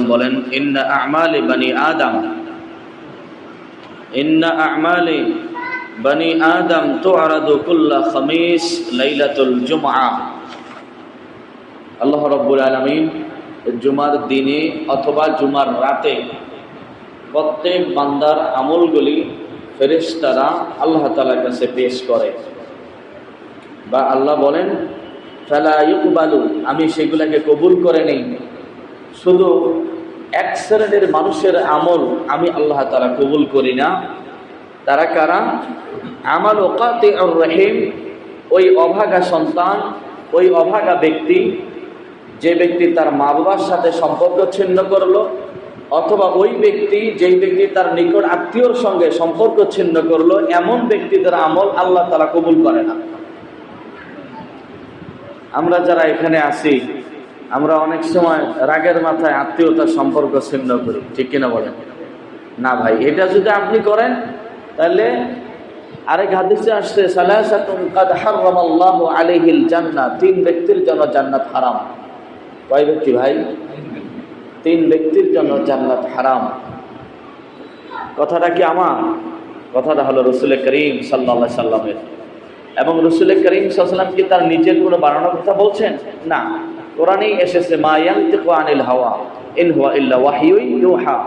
সাল্লাম বলেন, ইন্না আমালি বানি আদম, ইন্না আমালি বানি আদম তুআরাদু কুল্লা খামিস লাইলাতুল জুমআ। আল্লাহ রাব্বুল আলামিন জুমার দিনে অথবা জুমার রাতে প্রত্যেক বান্দার আমলগুলি ফেরেশতারা আল্লাহ তাআলার কাছে পেশ করে, বা আল্লাহ বলেন ফালা ইকবালু, আমি সেগুলোকে কবুল করে নেই। শুধু এক শ্রেণীর মানুষের আমল আমি আল্লাহ তাআলা কবুল করি না। তারা কারা? আমাল কাতিউর রহিম, ওই অভাগা সন্তান, ওই অভাগা ব্যক্তি, যে ব্যক্তি তার মা বাবার সাথে সম্পর্ক ছিন্ন করলো, অথবা ওই ব্যক্তি যেই ব্যক্তি তার নিকট আত্মীয়র সঙ্গে সম্পর্ক ছিন্ন করলো, এমন ব্যক্তিদের আমল আল্লাহ তাআলা কবুল করে না। আমরা যারা এখানে আছি, আমরা অনেক সময় রাগের মাথায় আত্মীয়তার সম্পর্ক ছিন্ন করি, ঠিক কিনা বলেন? না ভাই, এটা যদি আপনি করেন তাহলে আরেক হাদিসে আসছে সালাসাতুন কাদ হারামাল্লাহু আলাইহিল জান্নাহ, তিন ব্যক্তির জন্য জান্নাত হারাম। কয় ব্যক্তি ভাই? তিন ব্যক্তির জন্য জান্নাত হারাম। কথাটা কি আমার? কথাটা হলো রাসূল করিম সাল্লাল্লাহু আলাইহি সাল্লামের। এবং রাসূল করিম সাল্লাল্লাহু আলাইহি সাল্লাম কি তার নিজের কোনো বানানোর কথা বলছেন? না, কোরআনেই এসেছে মা ইয়ানতিকু আনিল হাওয়া ইন হুয়া ইল্লা ওয়াহয়ুন ইউহা।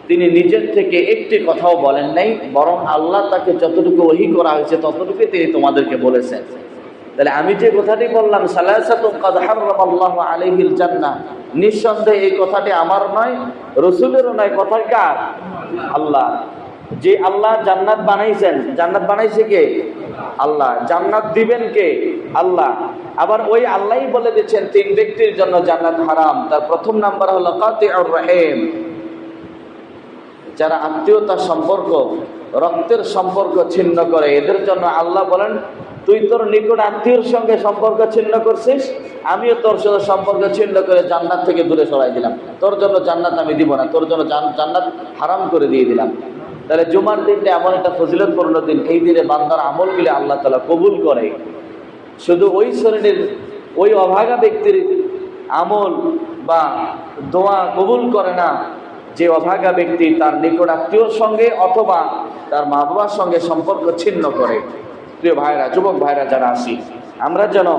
তিনি নিজের থেকে একটি কথাও বলেন নাই, বরং আল্লাহ তাকে যতটুকু ওহী করা হয়েছে ততটুকুই তিনি তোমাদেরকে বলেছেন। তাহলে আমি যে কথাটি বললাম সালাসাতুন কাদ হারামাল্লাহু আলাইহিল জান্নাহ, নিঃসন্দেহে এই কথাটি আমার নয়, রাসূলেরও নয়। কথা কার? আল্লাহ। যে আল্লাহ জান্নাত বানাইছেন, জান্নাত বানাইছে কে? আল্লাহ। জান্নাত দিবেন কে? আল্লাহ। আবার ওই আল্লাহই বলে দিচ্ছেন তিন ব্যক্তির জন্য জান্নাত হারাম। তার প্রথম নাম্বার হলো কাতিউর রহিম, যারা আত্মীয়তার সম্পর্ক, রক্তের সম্পর্ক ছিন্ন করে, এদের জন্য আল্লাহ বলেন তুই তোর নিকট আত্মীয়র সঙ্গে সম্পর্ক ছিন্ন করছিস, আমিও তোর সাথে সম্পর্ক ছিন্ন করে জান্নাত থেকে দূরে সরাই দিলাম। তোর জন্য জান্নাত আমি দিব না, তোর জন্য জান্নাত হারাম করে দিয়ে দিলাম। তাহলে জুমার দিনটা এমন একটা ফজিলতপূর্ণ দিন, এই দিনে বান্দার আমলগুলি আল্লাহ তাআলা কবুল করে। শুধু ওই শ্রেণীর ওই অভাগা ব্যক্তির আমল বা দোয়া কবুল করে না যে অভাগা ব্যক্তি তার নিকট আত্মীয়র সঙ্গে অথবা তার মা বাবার সঙ্গে সম্পর্ক ছিন্ন করে। প্রিয় ভাইরা, যুবক ভাইরা যারা আছি, আমরা যেন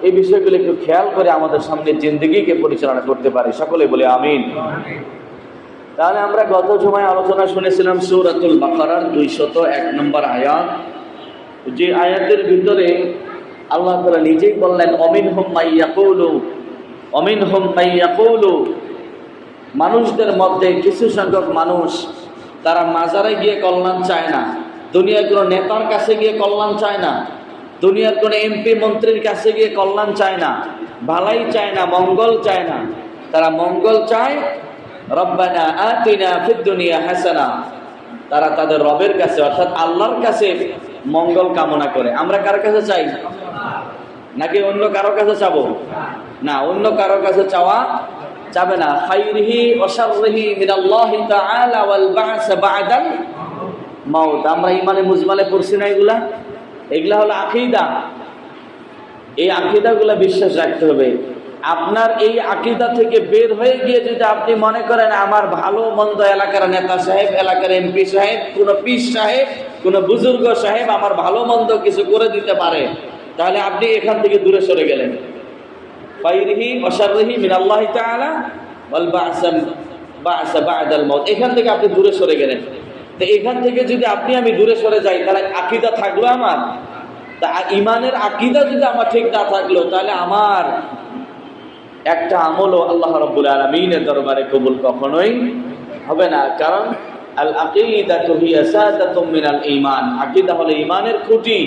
এই বিষয়গুলো একটু খেয়াল করে আমাদের সামনে জিন্দেগিকে পরিচালনা করতে পারি। সকলে বলে আমিন। তাহলে আমরা গত জুমায় আলোচনা শুনেছিলাম সূরাতুল বাকারার 201 নম্বর আয়াত, যে আয়াতের ভিতরে আল্লাহ তাআলা নিজেই বললেন অমিনহুম মাইয়াকুলু, মানুষদের মধ্যে কিছু সংখ্যক মানুষ তারা মাজারে গিয়ে কল্যাণ চায় না, দুনিয়ার কোনো নেতার কাছে গিয়ে কল্যাণ চায় না, দুনিয়ার কোনো এমপি মন্ত্রীর কাছে গিয়ে কল্যাণ চায় না, ভালাই চায় না, মঙ্গল চায় না। তারা মঙ্গল চায় রব্বানা আতিনা ফিদ দুনিয়া হাসানা। তারা তাদের রবের কাছে অর্থাৎ আল্লাহর কাছে মঙ্গল কামনা করে। আমরা কার কাছে চাই? নাকি অন্য কারো কাছে চাবো? না, অন্য কারো কাছে চাওয়া যাবে না। খাইরিহি ওয়া শাররিহি মিনাল্লাহি তাআলা ওয়াল বা'স বা'দাল মাউত। আমরা ইমানে মুজমালে পড়ছি না এগুলা? এগুলা হলো আকীদা। এই আকীদাগুলো বিশ্বাস রাখতে হবে। আপনার এই আকীদা থেকে বের হয়ে গিয়ে যদি আপনি মনে করেন আমার ভালো মন্দ এলাকার নেতা সাহেব, এলাকার এমপি সাহেব, কোন পীর সাহেব, কোন বুজুর্গ সাহেব আমার ভালো মন্দ কিছু করে দিতে পারে, তাহলে আপনি এখান থেকে দূরে সরে গেলেন। খাইরিহি ওয়া শাররিহি মিনাল্লাহি তাআলা ওয়াল বা'স বা'দাল মাউত, এখান থেকে আপনি দূরে সরে গেলেন। তো এখান থেকে যদি আমি দূরে সরে যাই, তাহলে আকীদা থাকলো আমার? তা ইমানের আকীদা যদি আমার ঠিক না থাকলো, তাহলে আমার একটা আমলও আল্লাহ রাব্বুল আলামিনের দরবারে কবুল কখনোই হবে না। কারণ আল আকিদাতু হিয়া সাদাতুম মিনাল ঈমান, আকীদা হলো ঈমানের খুঁটি।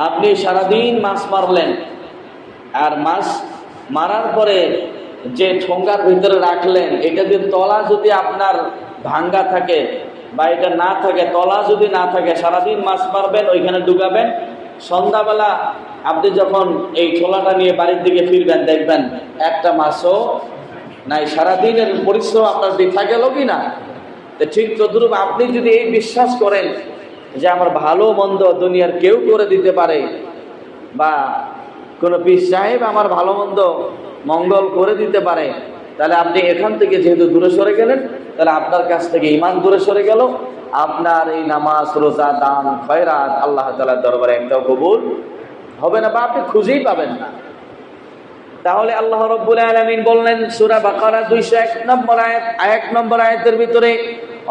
আপনি সারাদিন মাছ মারলেন, আর মাছ মারার পরে যে ঠোঙ্গার ভিতরে রাখলেন, এটা যদি তলা যদি আপনার ভাঙ্গা থাকে বা এটা না থাকে, তলা যদি না থাকে, সারাদিন মাছ মারবেন, ওইখানে ডুবাবেন, সন্ধ্যাবেলা আপনি যখন এই ছোলাটা নিয়ে বাড়ির দিকে ফিরবেন, দেখবেন একটা মাছও নাই। সারাদিনের পরিশ্রম আপনার বৃথা গেল কি না? তো ঠিক তদ্রূপ আপনি যদি এই বিশ্বাস করেন যে আমার ভালো মন্দ দুনিয়ার কেউ করে দিতে পারে, বা কোনো পীর সাহেব আমার ভালো মন্দ মঙ্গল করে দিতে পারে, তাহলে আপনি এখান থেকে যেহেতু দূরে সরে গেলেন, তাহলে আপনার কাছ থেকে ঈমান দূরে সরে গেল, আপনার এই নামাজ, রোজা, দান, খয়রাত আল্লাহ তাআলার দরবারে একটাও কবুল হবে না, বা আপনি খুঁজেই পাবেন না। তাহলে আল্লাহ রাব্বুল আলামিন বললেন সূরা বাকারা 201 নম্বর আয়াত, 1 নম্বর আয়াতের ভিতরে,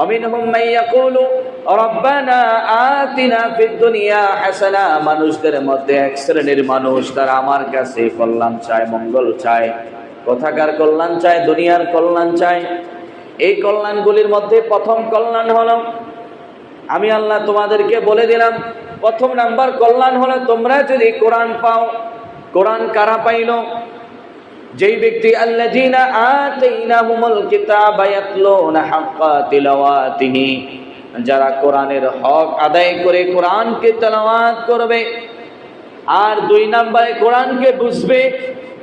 অমিনহুম মাইয়াকুলু রব্বানা আতিনা ফিদ দুনিয়া হাসানা, মানুষদের মধ্যে এক শ্রেণীর মানুষ, তারা আমার কাছে কল্যাণ চায়, মঙ্গল চায়। কোথাকার কল্যাণ চায়? দুনিয়ার কল্যাণ চায়। এই কল্যাণগুলির মধ্যে প্রথম কল্যাণ হলো, আমি আল্লাহ তোমাদেরকে বলে দিলাম, প্রথম নাম্বার কল্যাণ হলো তোমরা যদি কোরআন পাও। কোরআন কারা পাইল? যেই ব্যক্তি আল্লাযীনা আতাইনাহুমুল কিতাবা ইয়াতলুনা হাক্কা তিলাওয়াতিহি, যারা কোরআনের হক আদায় করে কোরআনকে তেলাওয়াত করবে। আর 2 নম্বরে কোরআনকে বুঝবে,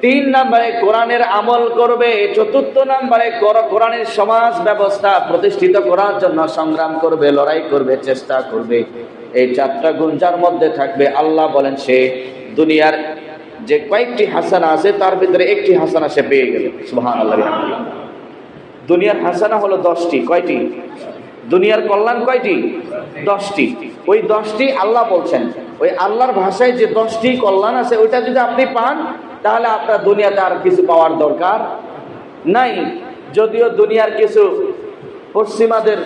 3 নম্বরে কোরআনের আমল করবে, 4 নম্বরে কোরআনের সমাজ ব্যবস্থা প্রতিষ্ঠিত করার জন্য সংগ্রাম করবে, লড়াই করবে, চেষ্টা করবে। এই 4টা গুণ যার মধ্যে থাকবে, আল্লাহ বলেন সে দুনিয়ার যে কয়েকটি হাসানা আছে তার ভিতরে একটি হাসানা সে পেয়ে গেল। সুবহানাল্লাহ। দুনিয়ার হাসানা হলো 10টি। কয়টি? দুনিয়ার কল্যাণ কয়টি? 10টি। ওই 10টি আল্লাহ বলছেন, ওই আল্লাহর ভাষায় যে 10টি কল্যাণ আছে ওইটা যদি আপনি পান, তাহলে আপনার দুনিয়াতে আর কিছু পাওয়ার দরকার নাই। যদিও দুনিয়ার কিছু পশ্চিমাদের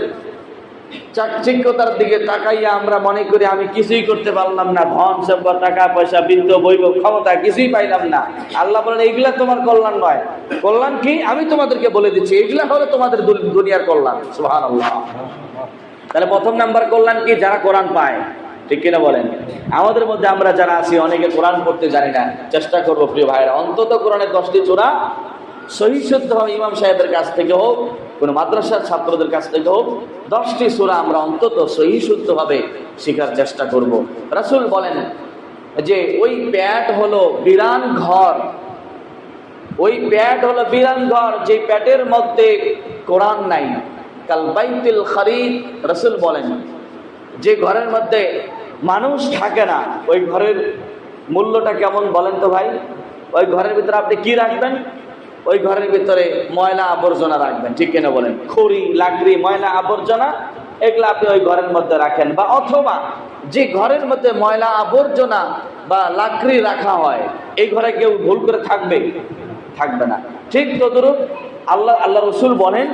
চাকচিক্যতার দিকে তাকাইয়া আমরা মনে করি আমি কিছুই করতে পারলাম না, ধন সম্পদ, টাকা পয়সা, বিত্ত, বৈভব, ক্ষমতা কিছুই পাইলাম না। আল্লাহ বলেন এইগুলা তোমার কল্যাণ নয়। কল্যাণ কি? আমি তোমাদেরকে বলে দিচ্ছি, এইগুলা হলো তোমাদের দুনিয়ার কল্যাণ। সুবহানাল্লাহ। তাহলে প্রথম নাম্বার কল্যাণ কি? যারা কোরআন পায়। ঠিক কিনা বলেন? আমাদের মধ্যে আমরা যারা আছি অনেকে কোরআন পড়তে জানি না। চেষ্টা করবো প্রিয় ভাইয়েরা, অন্তত কোরআনের 10টি সূরা সহি শুদ্ধভাবে ইমাম সাহেবের কাছ থেকে হোক, কোনো মাদ্রাসার ছাত্রদের কাছ থেকে হোক, 10টি সূরা আমরা অন্তত সহি শুদ্ধভাবে শেখার চেষ্টা করব। রাসূল বলেন যে ওই পেট হলো বিরান ঘর, ওই পেট হলো বিরান ঘর, যে পেটের মধ্যে কোরআন নাই, কাল বাইতুল খারিদ। রাসূল বলেন যে ঘরের মধ্যে মানুষ থাকে না, ওই ঘরের মূল্যটা কেমন বলেন তো ভাই? ওই ঘরের ভিতরে আপনি কি রাখবেন? ওই ঘরের ভিতরে ময়লা আবর্জনা রাখবেন। ঠিক কিনা বলেন? খড়ি, লাকড়ি, ময়লা আবর্জনা এগুলো আপনি ওই ঘরের মধ্যে রাখেন। বা অথবা যে ঘরের মধ্যে ময়লা আবর্জনা বা লাকড়ি রাখা হয়, এই ঘরে কেউ ভুল করে থাকবে না। ঠিক তদ্রূপ আল্লাহ রাসূল বলেন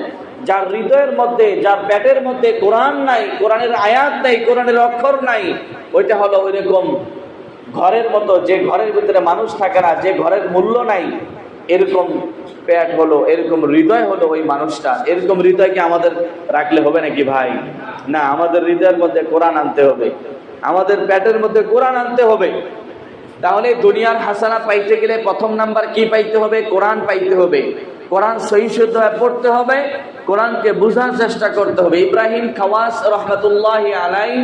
যার হৃদয়ের মধ্যে, যার পেটের মধ্যে কোরআন নাই, কোরআনের আয়াত নাই, কোরআনের অক্ষর নাই, ওইটা হলো ওইরকম ঘরের মতো, যে ঘরের ভিতরে মানুষ থাকে না, যে ঘরের মূল্য নাই, এরকম পেট হলো, এরকম হৃদয় হলো ওই মানুষটা। এরকম হৃদয়কে আমাদের রাখলে হবে নাকি ভাই? না, আমাদের হৃদয়ের মধ্যে কোরআন আনতে হবে, আমাদের পেটের মধ্যে কোরআন আনতে হবে। তাহলে দুনিয়ার হাসানা পাইতে গেলে প্রথম নাম্বার কি পাইতে হবে? কোরআন পাইতে হবে। কোরআন সহি শুদ্ধভাবে পড়তে হবে, কোরআনকে বোঝার চেষ্টা করতে হবে। ইব্রাহিম খাওয়াস রহমতুল্লাহি আলাইহি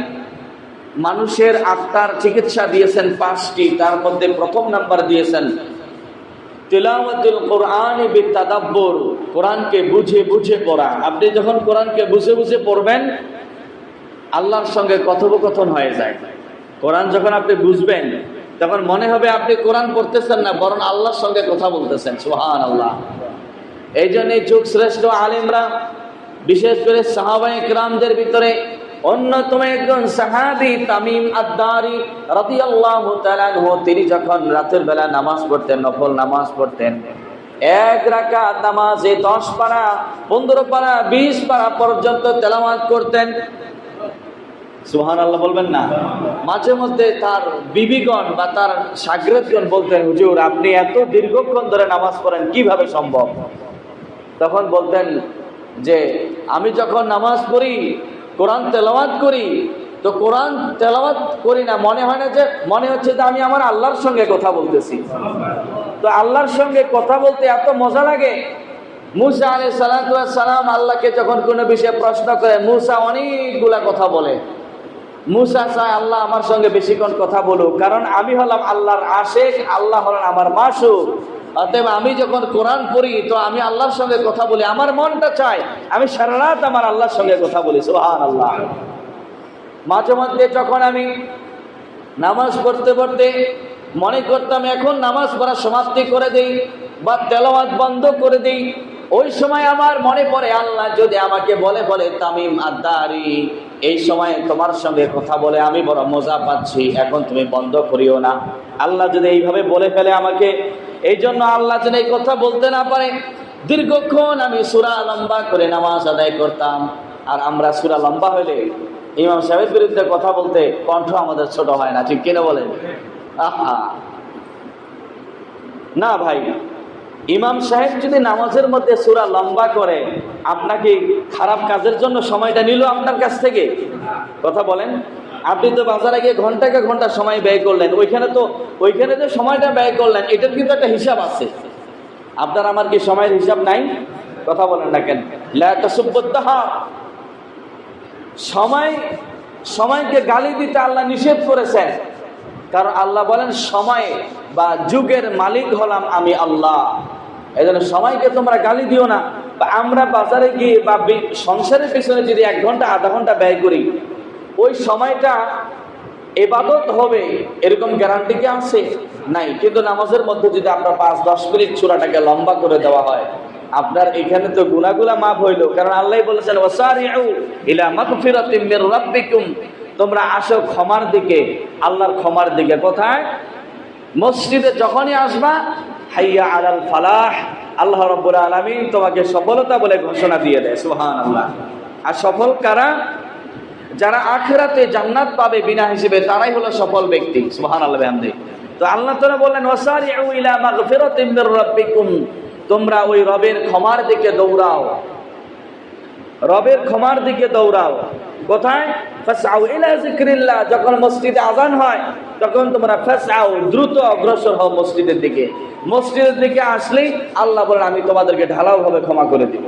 মানুষের আত্মার চিকিৎসা দিয়েছেন 5টি, তার মধ্যে প্রথম নাম্বার দিয়েছেন তিলাওয়াতুল কোরআন বিতাদাব্বুর, কোরআনকে বুঝে বুঝে পড়া। আপনি যখন কোরআনকে বুঝে বুঝে পড়বেন, আল্লাহর সঙ্গে কথোপকথন হয়ে যায়। কোরআন যখন আপনি বুঝবেন, তখন মনে হবে আপনি কোরআন পড়তেছেন না, বরং আল্লাহর সঙ্গে কথা বলতেছেন। সুবহানাল্লাহ। এই জন্য যুগ শ্রেষ্ঠ আলেমরা, বিশেষ করে সাহাবায়ে কেরামদের ভিতরে অন্যতম একজন সাহাবী তামিম আদ-দারি রাদিয়াল্লাহু তাআলা আনহু, তিনি যখন রাতের বেলা নামাজ পড়তেন, নফল নামাজ পড়তেন, 1 রাকাত নামাজে 10 পারা, 15 পারা, 20 পারা পর্যন্ত তেলাওয়াত করতেন। সুবহানাল্লাহ বলবেন না? মাঝে মধ্যে তার বিবিগণ বা তার শাগিরদগণ বলতেন, হুজুর আপনি এত দীর্ঘক্ষণ ধরে নামাজ পড়েন, কিভাবে সম্ভব? তখন বলতেন যে আমি যখন নামাজ পড়ি, কোরআন তেলাওয়াত করি, তো কোরআন তেলাওয়াত করি না, মনে হচ্ছে যে আমি আমার আল্লাহর সঙ্গে কথা বলতেছি। তো আল্লাহর সঙ্গে কথা বলতে এত মজা লাগে। মুসা আলাইহিস সালাতু ওয়াস সালাম আল্লাহকে যখন কোনো বিষয়ে প্রশ্ন করে, মুসা অনেকগুলা কথা বলে। মুসা চায় আল্লাহ আমার সঙ্গে বেশিক্ষণ কথা বলুক, কারণ আমি হলাম আল্লাহর আশিক, আল্লাহ হলেন আমার মাশুক। অতএব আমি যখন কোরআন পড়ি, তো আমি আল্লাহর সঙ্গে কথা বলি, আমার মনটা চায় আমি সারা রাত আমার আল্লাহর সঙ্গে কথা বলি। সুবহানাল্লাহ। মাঝে মধ্যে যখন আমি নামাজ পড়তে পড়তে মনে করতাম এখন নামাজ পড়া সমাপ্তি করে দেই বা তেলাওয়াত বন্ধ করে দেই, ওই সময় আমার মনে পড়ে আল্লাহ যদি আমাকে বলে তামিম আদ-দারি এই সময় তোমার সঙ্গে কথা বলে আমি বড় মজা পাচ্ছি, এখন তুমি বন্ধ করিও না। আল্লাহ যদি এইভাবে বলে ফেলে আমাকে, এই জন্য আল্লাহ যেন এই কথা বলতে না পারে, দীর্ঘক্ষণ আমি সূরা লম্বা করে নামাজ আদায় করতাম। আর আমরা সূরা লম্বা হইলে ইমাম সাহেবের বিরুদ্ধে কথা বলতে কণ্ঠ আমাদের ছোট হয় না, ঠিক কিনা বলেন? আহা না ভাই, ইমাম সাহেব যদি নামাজের মধ্যে সূরা লম্বা করে, আপনাকে খারাপ কাজের জন্য সময়টা নিল আপনার কাছ থেকে? কথা বলেন। আপনি তো বাজারে গিয়ে ঘন্টাকে ঘন্টা সময় ব্যয় করলেন, ওইখানে যে সময়টা ব্যয় করলেন এটার কিন্তু একটা হিসাব আছে। আপনার আমার কি সময়ের হিসাব নাই? কথা বলেন না কেন? লা তাসুব্বুদ্দাহা, সময়কে গালি দিতে আল্লাহ নিষেধ করেছেন। কারণ আল্লাহ বলেন সময় বা যুগের মালিক হলাম আমি আল্লাহ। এই জন্য সময়কে তোমরা গালি দিও না। বা আমরা বাজারে গিয়ে বা সংসারের পিছনে যদি 1 ঘন্টা আধা ঘন্টা ব্যয় করি, ওই সময়টা ইবাদত হবে এরকম গ্যারান্টি কি আছে? নাই। কিন্তু নামাজের মধ্যে যদি আপনার 5-10 মিনিট সূরাটাকে লম্বা করে দেওয়া হয়, আপনার এখানে তো গুনাহগুলা মাফ হইল। কারণ আল্লাহ বলেছেন ওয়াসারিউ ইলা মাগফিরাতিম মির রাব্বিকুম, তোমরা আসো ক্ষমার দিকে, আল্লাহর ক্ষমার দিকে। কোথায়? মসজিদে যখনই আসবা, হাইয়া আলাল ফালাহ, আল্লাহ রাব্বুল আলামিন তোমাকে সফলতা বলে ঘোষণা দিয়ে দেয়। সুবহানাল্লাহ। আর সফল কারা? যারা আখিরাতে জান্নাত পাবে বিনা হিসেবে, তারাই হলো সফল ব্যক্তি। সুবহানাল্লাহ বিহামদিহি। তো আল্লাহ তাআলা বললেন ওয়াসারিউ ইলা মাগফিরাতিম মির রাব্বিকুম, তোমরা ওই রবের ক্ষমার দিকে দৌড়াও, রবের ক্ষমার দিকে দৌড়াও। কোথায়? ফাসআউ ইলা যিকরিল্লাহ, যখন মসজিদে আযান হয় তখন তোমরা ফাসআউ, দ্রুত অগ্রসর হও মসজিদের দিকে। মসজিদের দিকে আসলেই আল্লাহ বলেন আমি তোমাদেরকে ঢালাওভাবে ক্ষমা করে দিব।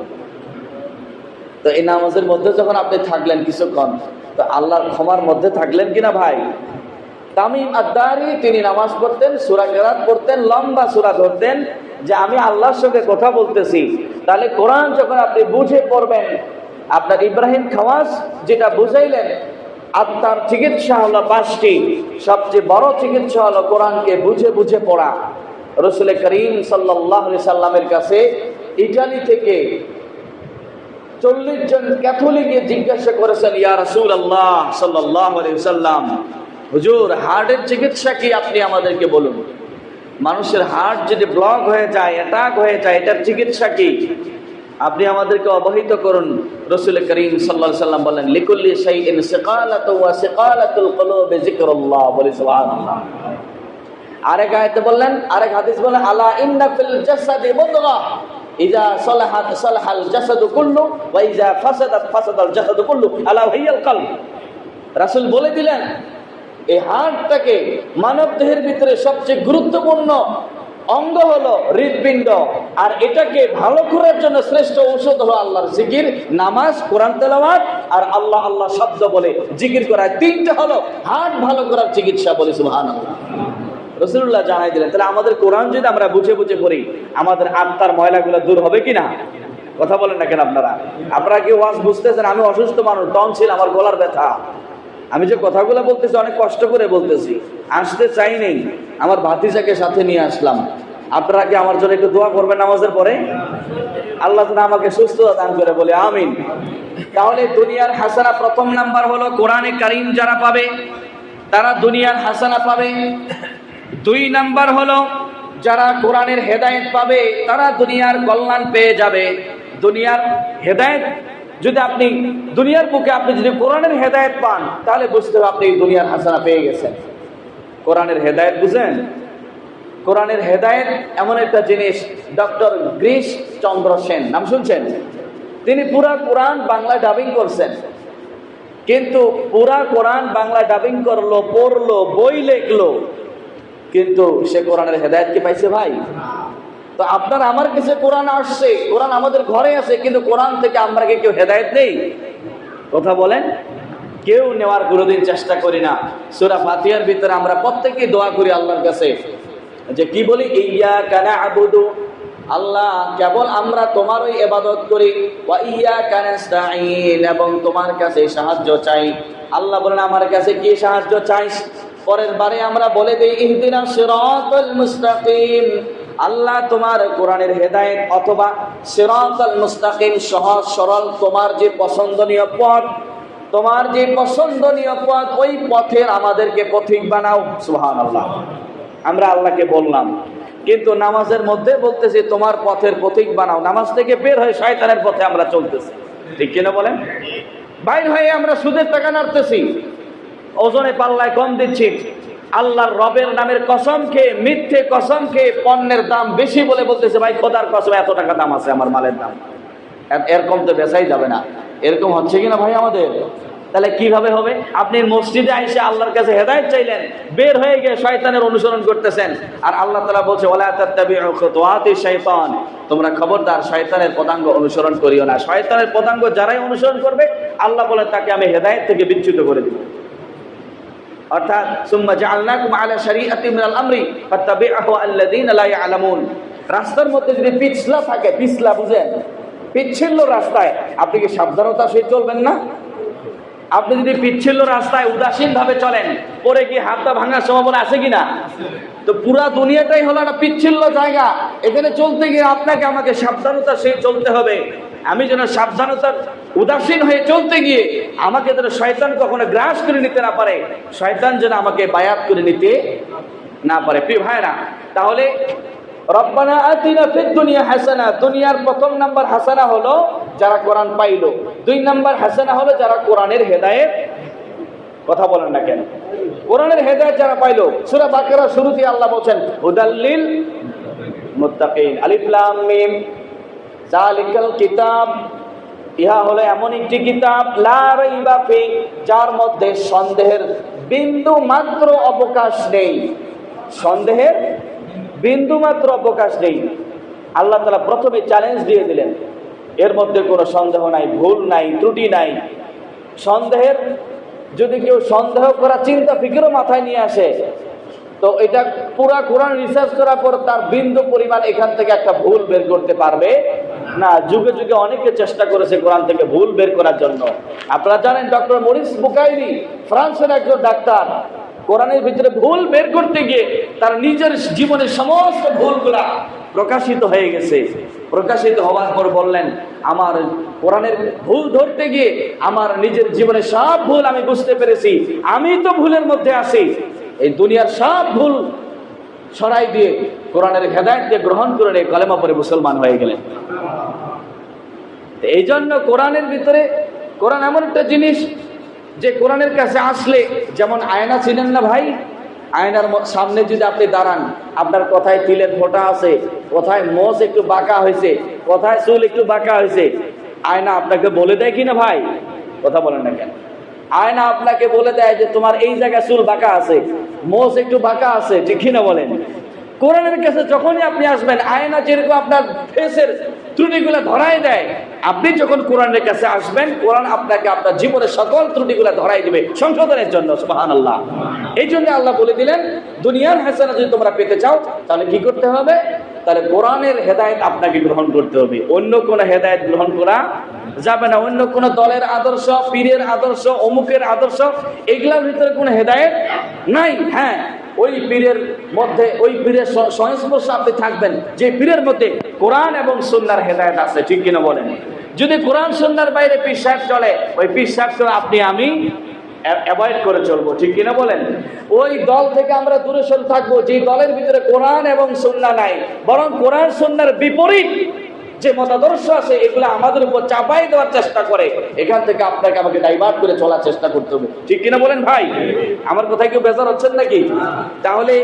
তো এই নামাজের মধ্যে যখন আপনি থাকলেন কিছুক্ষণ, তো আল্লাহর ক্ষমার মধ্যে থাকলেন কিনা ভাই? তামিম আদ-দারি তিনি নামাজ পড়তেন, সূরা কেরাত পড়তেন, লম্বা সূরা ধরতেন, যে আমি আল্লাহর সঙ্গে কথা বলতেছি। তাহলে কোরআন যখন আপনি বুঝে পড়বেন, আপনার ইব্রাহিম খাওয়াস যেটা বুঝাইলেন, আত্মার চিকিৎসা হলো 5টি, সবচেয়ে বড় চিকিৎসা হলো কোরআনকে বুঝে বুঝে পড়া। রাসূল করিম সাল্লাল্লাহু আলাইহি সাল্লামের কাছে ইতালি থেকে 40 জন ক্যাথলিকে জিজ্ঞাসা করেছেন, ইয়া রাসূলুল্লাহ সাল্লাল্লাহু আলাইহি সাল্লাম, হুজুর হার্টের চিকিৎসা কি আপনি আমাদেরকে বলুন। মানুষের হার্ট যদি ব্লক হয়ে যায়, অ্যাটাক হয়ে যায়, এটার চিকিৎসা কি আপনি আমাদেরকে অবহিত করুন। রাসূল করিম সাল্লাল্লাহু আলাইহি সাল্লাম বলেন, লিকুল্লি শাইইন সিকালাতু ওয়া সিকালাতুল কুলুবি যিকরুল্লাহ। বলি সুবহানাল্লাহ। আরেক আয়াতে বললেন, আরেক হাদিস বলেন, আলা ইন্না ফিল জাসাদি মুদগা ইযা সালাহাত সালাহাল জাসাদু কুল্লু ওয়া ইযা ফাসাদাত ফাসাদাল জাসাদু কুল্লু আলা হিয়াল কলব। রাসূল বলে দিলেন, এই হার্টটাকে মানব দেহের ভিতরে সবচেয়ে গুরুত্বপূর্ণ অঙ্গ হলো হৃদপিণ্ড, আর এটাকে ভালো করার জন্য শ্রেষ্ঠ ঔষধ হলো আল্লাহর জিকির, নামাজ, কোরআন তেলাওয়াত আর আল্লাহ আল্লাহ শব্দ বলে জিকির করা। 3টা হলো হার্ট ভালো করার চিকিৎসা। বলি সুবহানাল্লাহ। রাসূলুল্লাহ জানাই দিলেন। তাহলে আমাদের কোরআন যদি আমরা বুঝে বুঝে পড়ি, আমাদের আত্মার ময়লাগুলো দূর হবে কিনা? কথা বলেন না কেন আপনারা কি ওয়াজ বুঝতেছেন? আমি অসুস্থ মানুষ, টনসিল, আমার গলার ব্যথা। আমি যে কথাগুলো বলতেছি অনেক কষ্ট করে বলতেছি, আসতে চাই নেই, আমার ভাতিজাকে সাথে নিয়ে আসলাম। আপনারা কি আমার জন্য একটু দোয়া করবেন নামাজের পরে? আল্লাহ তাআলা আমাকে সুস্থতা দান করে, বলে আমিন। তাহলে দুনিয়ার হাসানা প্রথম নাম্বার হলো কোরআনে কারীম যারা পাবে তারা দুনিয়ার হাসানা পাবে। 2 নাম্বার হলো যারা কোরআনের হেদায়েত পাবে তারা দুনিয়ার কল্যাণ পেয়ে যাবে। দুনিয়ার হেদায়েত যদি আপনি দুনিয়ার বুকে আপনি যদি কোরআনের হেদায়েত পান, তাহলে বুঝতে হবে আপনি দুনিয়ার হাসানা পেয়ে গেছেন। কোরআনের হেদায়েত বুঝেন? কোরআনের হেদায়েত এমন একটা জিনিস, ডক্টর গিরিশ চন্দ্র সেন নাম শুনছেন? তিনি পুরা কোরআন বাংলা ডাবিং করছেন। কিন্তু পুরা কোরআন বাংলা ডাবিং করলো, পড়লো, বই লিখলো, কিন্তু সে কোরআনের হেদায়েত কি পাইছে ভাই? তো আপনার আমার কাছে কোরআন আসছে, কোরআন আমাদের ঘরে আছে, কিন্তু কোরআন থেকে আমরা কি কেউ হেদায়েত নেই? কথা বলেন। কেউ নেওয়ার কোনোদিন চেষ্টা করি না। সূরা ফাতিহার ভিতরে আমরা প্রত্যেককে দোয়া করি আল্লাহর কাছে, যে কি বলি, ইয়্যাকা না'বুদু, আল্লাহ কেবল আমরা তোমারই ইবাদত করি, ওয়া ইয়্যাকা নাস্তাঈন, এবং তোমার কাছে সাহায্য চাই। আল্লাহ বলেন আমার কাছে কি সাহায্য চাইস? পরের বারে আমরা বলে দেই ইহদিনাস সিরাতাল মুস্তাকিম, আল্লাহ তোমার কোরআনের হেদায়েত অথবা সিরাতাল মুস্তাকিম, সহজ সরল তোমার যে পছন্দনীয় পথ, তোমার যে পছন্দনীয় পথ, ওই পথের আমাদেরকে পথিক বানাও। সুবহানাল্লাহ। আমরা আল্লাহকে বললাম, কিন্তু নামাজের মধ্যে বলতেছি তোমার পথের পথিক বানাও। নামাজ থেকে বের হয়ে শয়তানের পথে আমরা চলতেছি, ঠিক কিনা বলেন? বাইর হয়ে আমরা সুদের টাকা নাড়তেছি, ওজনে পাল্লায় কম দিচ্ছি, আল্লাহর রবের নামের কসম খেয়ে, মিথ্যে কসম খেয়ে পণ্যের দাম বেশি বলে বলতেছে ভাই খোদার কসম এত টাকা দাম আছে আমার মালের দাম, এরকম তো বেচাই যাবে না। এরকম হচ্ছে কিনা ভাই আমাদের? তাহলে কিভাবে হবে? আপনি মসজিদে আইসে আল্লাহর কাছে হেদায়েত চাইলেন, বের হয়ে গিয়ে শয়তানের অনুসরণ করতেছেন। আর আল্লাহ তাআলা বলছে ওয়ালা তাত্তাবিউ খুতুওয়াতিশ শাইতান, তোমরা খবরদার শয়তানের পদাঙ্গ অনুসরণ করিও না। শয়তানের পদাঙ্গ যারাই অনুসরণ করবে আল্লাহ বলে তাকে আমি হেদায়েত থেকে বিচ্যুত করে দেব। অর্থাৎ সুম্মা জাআলনাকুম আলা শারিআতিন মিনাল আমরি ফাত্তাবিউহু আল্লাযীনা লা ইয়ালামুন। রাস্তার মধ্যে যদি পিছলা থাকে, পিছলা বুঝেন, পিচ্ছিল রাস্তায় আপনি কি সাবধানতা সহিত চলবেন না? আপনি যদি পিচ্ছিল রাস্তায় উদাসীন ভাবে চলেন, পরে কি হাতটা ভাঙার সম্ভাবনা আছে কিনা? তো পুরা দুনিয়াটাই হলো একটা পিচ্ছিল জায়গা, এখানে চলতে গিয়ে আপনাকে আমাকে সাবধানতা সহিত চলতে হবে। আমি যেন সাবধানতার উদাসীন হয়ে চলতে গিয়ে আমাকে যেন শয়তান কখনো গ্রাস করে নিতে না পারে, শয়তান যেন আমাকে বায়াত করে নিতে না পারে। প্রিয় ভাইরা, তাহলে রব্বানা আতিনা ফিদ দুনিয়া হাসানা, দুনিয়ার প্রথম নাম্বার হাসানা হলো যারা কোরআন পাইলো, 2 নাম্বার হাসানা হলো যারা কোরআনের হেদায়েত, কথা বলেন না কেন, কোরআনের হেদায়েত যারা পাইলো। সূরা বাকারা শুরুতে আল্লাহ বলেন হুদাল্লিল মুত্তাকিন, আলিফ লাম মিম যালিকাল কিতাব, ইহা হলো এমন একটি কিতাব লা রাইবা ফি, যার মধ্যে সন্দেহের বিন্দু মাত্র অবকাশ নেই, সন্দেহের বিন্দু মাত্র অবকাশ নেই। আল্লাহ তাআলা প্রথমে চ্যালেঞ্জ দিয়ে দিলেন, এর মধ্যে কোনো সন্দেহ নাই, ভুল নাই, ত্রুটি নাই। সন্দেহের যদি কেউ সন্দেহ করা চিন্তা ফিকিরও মাথায় নিয়ে আসে, তো এটা পুরা কোরআন রিসার্চ করার পর তার বিন্দু পরিমাণ এখান থেকে একটা ভুল বের করতে পারবে না। যুগে যুগে অনেকে চেষ্টা করেছে কোরআন থেকে ভুল বের করার জন্য। আপনারা জানেন ডক্টর মরিস বুকাইরি, ফ্রান্সের একজন ডাক্তার, কোরআনের ভিতরে ভুল বের করতে গিয়ে তার নিজের জীবনের সমস্ত ভুলগুলা প্রকাশিত হয়ে গেছে। প্রকাশিত হওয়ার পর বললেন, আমার কোরআনের ভুল ধরতে গিয়ে আমার নিজের জীবনের সব ভুল আমি বুঝতে পেরেছি, আমি তো ভুলের মধ্যে আছি। এই দুনিয়ার সব ভুল সরাই দিয়ে কোরআনের হেদায়েতকে গ্রহণ করে কলেমা পড়ে মুসলমান হয়ে গেলেন। এই জন্য কোরআনের ভিতরে, কোরআন এমন একটা জিনিস যে কোরআনের কাছে আসলে, যেমন আয়না চিনেন না ভাই, আয়নার সামনে যদি আপনি দাঁড়ান, আপনার কোথায় তিলের ফোঁটা আছে, কোথায় মোষ একটু বাঁকা হয়েছে, কোথায় চুল একটু বাঁকা হয়েছে, আয়না আপনাকে বলে দেয় কিনা ভাই? কথা বলেন না কেন? আয়না আপনাকে বলে দেয় যে তোমার এই জায়গায় চুল বাঁকা আছে, মোষ একটু বাঁকা আছে, ঠিক কিনা বলেন? কোরআনের কাছে যখনই আপনি আসবেন, আয়না যেরকম আপনার ফেসের ত্রুটিগুলো ধরাই দেয়, আপনি যখন কোরআনের কাছে আসবেন, কোরআন আপনাকে আপনার জীবনের সকল ত্রুটিগুলো ধরাই দিবে সংশোধনের জন্য। সুবহানাল্লাহ। এই জন্য আল্লাহ বলে দিলেন, দুনিয়ার হাসানা যদি তোমরা পেতে চাও তাহলে কি করতে হবে? তাহলে কোরআনের হেদায়েত আপনাকে গ্রহণ করতে হবে, অন্য কোনো হেদায়েত গ্রহণ করা যাবে না। অন্য কোনো দলের আদর্শ, পীরের আদর্শ, অমুকের আদর্শ, এগুলোর ভিতরে কোনো হেদায়েত নাই। হ্যাঁ, ওই পীরের মধ্যে, ওই পীরের সংস্পর্শে আপনি থাকবেন যে পীরের মধ্যে কোরআন এবং সুন্নাহর হেদায়েত আছে, ঠিক কিনা বলেন? যদি কোরআন সুন্নাহর বাইরে পীর সাহেব চলে, ওই পীর সাহেবকে আপনি আমি অ্যাভয়েড করে চলবো, ঠিক কিনা বলেন? ওই দল থেকে আমরা দূরে সরে থাকবো যে দলের ভিতরে কোরআন এবং সুন্নাহ নাই, বরং কোরআন সুন্নাহর বিপরীত যে মতাদর্শ আছে এগুলো আমাদের উপর চাপাই দেওয়ার চেষ্টা করে, এখান থেকে আপনাকে আমাকে ডাইভার্ট করে চলার চেষ্টা করতে হবে, ঠিক কিনা বলেন ভাই? আমার কথায় কেউ বেজার হচ্ছেন নাকি? তাহলে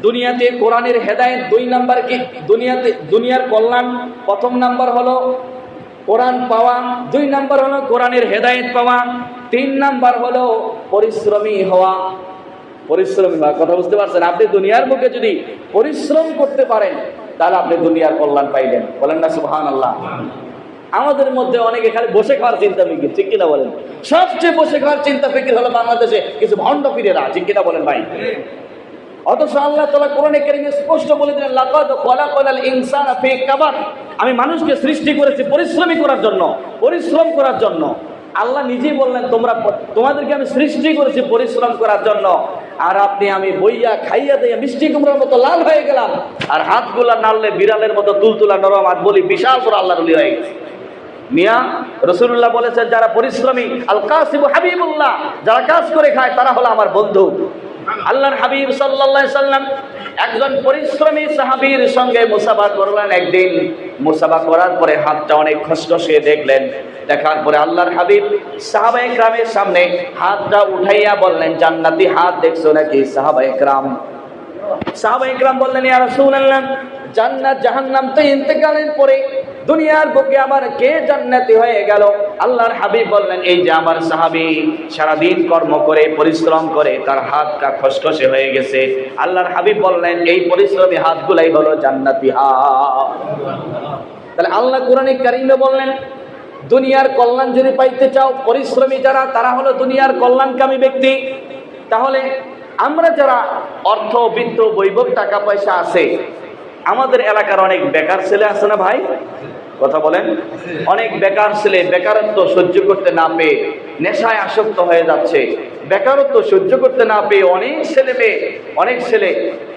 দুনিয়াতে কোরআনের হেদায়েত 2 নাম্বার কি? দুনিয়াতে দুনিয়ার কল্যাণ প্রথম নাম্বার হলো কোরআন পাওয়া, 2 নাম্বার হলো কোরআনের হেদায়েত পাওয়া, 3 নাম্বার হলো পরিশ্রমী হওয়া। পরিশ্রমী হওয়া, কথা বুঝতে পারছেন? আপনি দুনিয়ার মুখে যদি পরিশ্রম করতে পারেন তাহলে আপনি দুনিয়ার কল্যাণ পাইলেন, বলেন না সুবহানাল্লাহ? আমাদের মধ্যে অনেকে খালি বসে খাওয়ার চিন্তা ফিকির, ঠিক কিনা বলেন? সবচেয়ে বসে খাওয়ার চিন্তা ফিকির হলো বাংলাদেশে কিছু ভণ্ড পীরেরা, ঠিক কিনা বলেন ভাই? অথচ আল্লাহ তাআলা কোরআনে কারীমে স্পষ্ট বলে দিলেন, লাকাদ খালাকাল ইনসানা ফি কাবাদ, আমি মানুষকে সৃষ্টি করেছি পরিশ্রমী করার জন্য, পরিশ্রম করার জন্য। আল্লাহ নিজেই বললেন, তোমাদেরকে আমি সৃষ্টি করেছি পরিশ্রম করার জন্য। আর আপনি আমি বইয়া খাইয়া দিয়ে মিষ্টি কুমড়ার মতো লাল হয়ে গেলাম, আর হাতগুলা নাড়লে বিড়ালের মতো তুলতুলা নরম হাত, বলি বিশাল বড় আল্লাহর ওলি হয়ে গেছে। মিয়া রাসূলুল্লাহ বলেছেন, যারা পরিশ্রমী আল কাসিবু হাবিবুল্লাহ, যারা কাজ করে খায় তারা হলো আমার বন্ধু। আল্লাহর হাবিব সাল্লাল্লাহু আলাইহি সাল্লাম একজন পরিশ্রমী সাহাবীর সঙ্গে মুসাফা করলেন। একদিন মুসাফা করার পরে হাতটা অনেক খসখসে দেখলেন। দেখার পরে আল্লাহর হাবিব সাহাবায়ে কেরামের সামনে হাতটা উঠাইয়া বললেন, জান্নাতি হাত দেখছো নাকি? সাহাবায়ে কেরাম বললেন, ইয়া রাসূলুল্লাহ, জান্নাত জাহান্নাম তো ইন্তেকালের পরে দুনিয়ার বুকে আবার কে জান্নাতি হয়ে গেল? আল্লাহর হাবিব বললেন, এই যে আমার সাহাবী সারাদিন কর্ম করে পরিশ্রম করে তার হাতটা খসখসে হয়ে গেছে। আল্লাহর হাবিব বললেন, এই পরিশ্রমী হাতগুলাই হলো জান্নাতি হাত। তাহলে আল্লাহ কোরআনে কারীমে বললেন, দুনিয়ার কল্যাণ যদি পাইতে চাও, পরিশ্রমী যারা তারা হলো দুনিয়ার কল্যাণকামী ব্যক্তি। তাহলে আমরা যারা অর্থবিত্ত বৈভব টাকা পয়সা আছে, আমাদের এলাকার অনেক বেকার ছেলে আছে না ভাই? কথা বলেন। অনেক বেকার ছেলে বেকারত্ব সহ্য করতে না পেয়ে নেশায় আসক্ত হয়ে যাচ্ছে। বেকারত্ব সহ্য করতে না পেয়ে অনেক ছেলে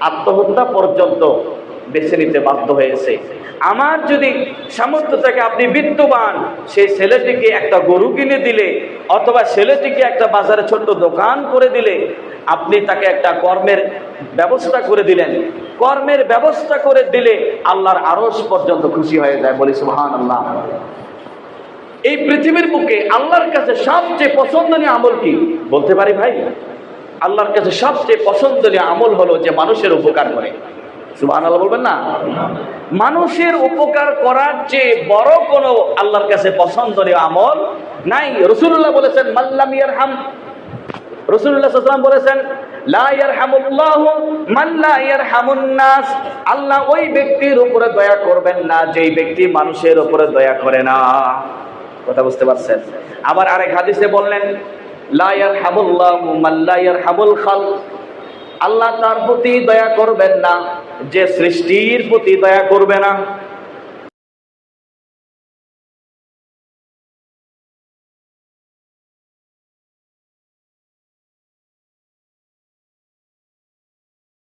আত্মহত্যা পর্যন্ত বেছে নিতে বাধ্য হয়েছে। আমার যদি সামর্থ্য থাকে, আপনি বিত্তবান, সেই ছেলেটিকে একটা গরু কিনে দিলে অথবা ছেলেটিকে একটা বাজারে ছোট্ট দোকান করে দিলে, আপনি তাকে একটা কর্মের ব্যবস্থা করে দিলেন, কর্মের ব্যবস্থা করে দিলে আল্লাহর আরশ পর্যন্ত খুশি হয়ে যায়। বলি সুবহানাল্লাহ। এই পৃথিবীর বুকে আল্লাহর কাছে সবচেয়ে পছন্দনীয় আমল কি বলতে পারি ভাই? আল্লাহর কাছে সবচেয়ে পছন্দনীয় আমল হলো যে মানুষের উপকার করে। সুবহানাল্লাহ বলবেন না? মানুষের উপকার করার চেয়ে বড় কোনো আল্লাহর কাছে পছন্দনীয় আমল নাই। রাসূলুল্লাহ বলেছেন, মাল্লাম ইয়ারহাম, রাসূলুল্লাহ সাল্লাল্লাহু আলাইহি ওয়াসাল্লাম বলেছেন, লা ইয়ারহামুল্লাহু মান লা ইয়ারহামুন নাস। আল্লাহ ওই ব্যক্তির উপরে দয়া করবেন না যেই ব্যক্তি মানুষের উপরে দয়া করে না। কথা বুঝতে পারছেন? আবার আরেক হাদিসে বললেন, লা ইয়ারহামুল্লাহু মান লা ইয়ারহামুল খালক। আল্লাহ তার প্রতি দয়া করবেন না যে সৃষ্টির প্রতি দয়া করবে না।